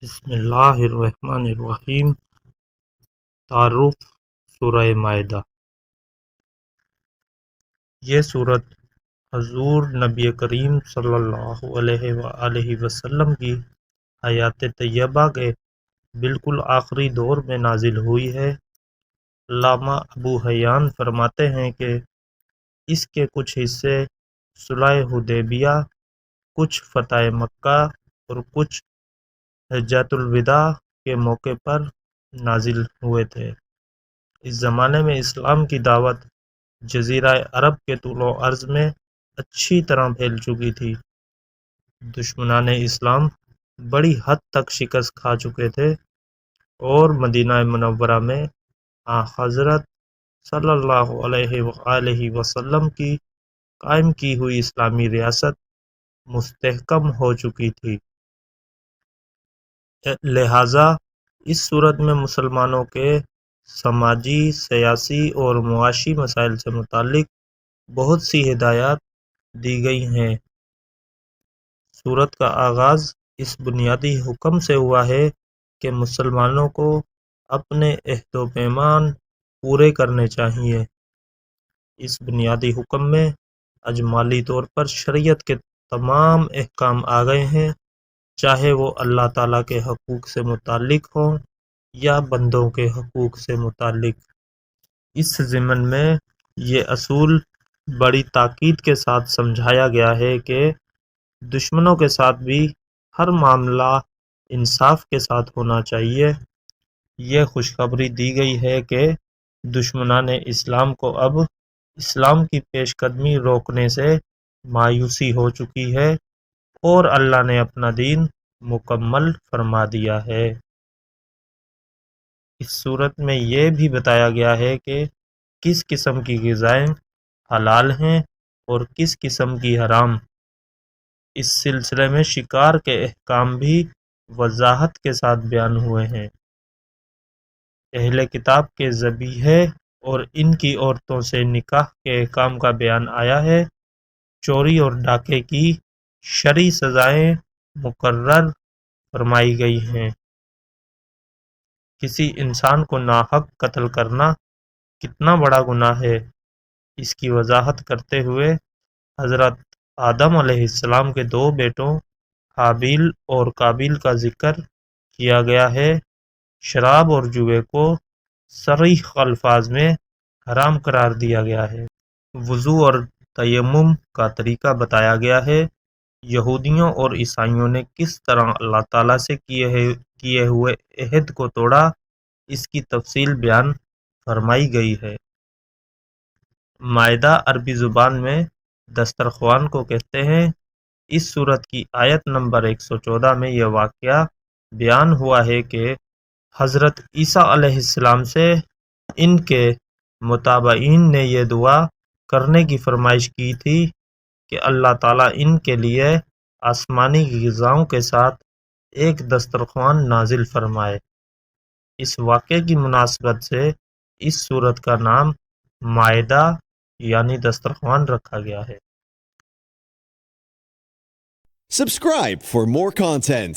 بسم اللہ الرحمن الرحیم۔ تعارف سورہ مائدہ۔ یہ سورت حضور نبی کریم صلی اللہ علیہ وآلہ وسلم کی حیات طیبہ کے بالکل آخری دور میں نازل ہوئی ہے۔ علامہ ابو حیان فرماتے ہیں کہ اس کے کچھ حصے صلح حدیبیہ، کچھ فتح مکہ اور کچھ حجۃ الوداع کے موقع پر نازل ہوئے تھے۔ اس زمانے میں اسلام کی دعوت جزیرہ عرب کے طول و عرض میں اچھی طرح پھیل چکی تھی۔ دشمنان اسلام بڑی حد تک شکست کھا چکے تھے اور مدینہ منورہ میں حضرت صلی اللہ علیہ وآلہ وسلم کی قائم کی ہوئی اسلامی ریاست مستحکم ہو چکی تھی۔ لہٰذا اس صورت میں مسلمانوں کے سماجی، سیاسی اور معاشی مسائل سے متعلق بہت سی ہدایات دی گئی ہیں۔ سورت کا آغاز اس بنیادی حکم سے ہوا ہے کہ مسلمانوں کو اپنے عہد و پیمان پورے کرنے چاہیے۔ اس بنیادی حکم میں اجمالی طور پر شریعت کے تمام احکام آ گئے ہیں، چاہے وہ اللہ تعالیٰ کے حقوق سے متعلق ہوں یا بندوں کے حقوق سے متعلق۔ اس ضمن میں یہ اصول بڑی تاکید کے ساتھ سمجھایا گیا ہے کہ دشمنوں کے ساتھ بھی ہر معاملہ انصاف کے ساتھ ہونا چاہیے۔ یہ خوشخبری دی گئی ہے کہ دشمنان اسلام کو اب اسلام کی پیش قدمی روکنے سے مایوسی ہو چکی ہے اور اللہ نے اپنا دین مکمل فرما دیا ہے۔ اس صورت میں یہ بھی بتایا گیا ہے کہ کس قسم کی غذائیں حلال ہیں اور کس قسم کی حرام۔ اس سلسلے میں شکار کے احکام بھی وضاحت کے ساتھ بیان ہوئے ہیں۔ اہل کتاب کے ذبیحے اور ان کی عورتوں سے نکاح کے احکام کا بیان آیا ہے۔ چوری اور ڈاکے کی شرعی سزائیں مقرر فرمائی گئی ہیں۔ کسی انسان کو ناحق قتل کرنا کتنا بڑا گناہ ہے، اس کی وضاحت کرتے ہوئے حضرت آدم علیہ السلام کے دو بیٹوں حابیل اور قابیل کا ذکر کیا گیا ہے۔ شراب اور جوئے کو صریح الفاظ میں حرام قرار دیا گیا ہے۔ وضو اور تیمم کا طریقہ بتایا گیا ہے۔ یہودیوں اور عیسائیوں نے کس طرح اللہ تعالیٰ سے کیے ہوئے عہد کو توڑا، اس کی تفصیل بیان فرمائی گئی ہے۔ مائدہ عربی زبان میں دسترخوان کو کہتے ہیں۔ اس سورت کی آیت نمبر 114 میں یہ واقعہ بیان ہوا ہے کہ حضرت عیسیٰ علیہ السلام سے ان کے متابعین نے یہ دعا کرنے کی فرمائش کی تھی کہ اللہ تعالیٰ ان کے لیے آسمانی غذاؤں کے ساتھ ایک دسترخوان نازل فرمائے۔ اس واقعے کی مناسبت سے اس سورت کا نام مائدہ یعنی دسترخوان رکھا گیا ہے۔ Subscribe for more content.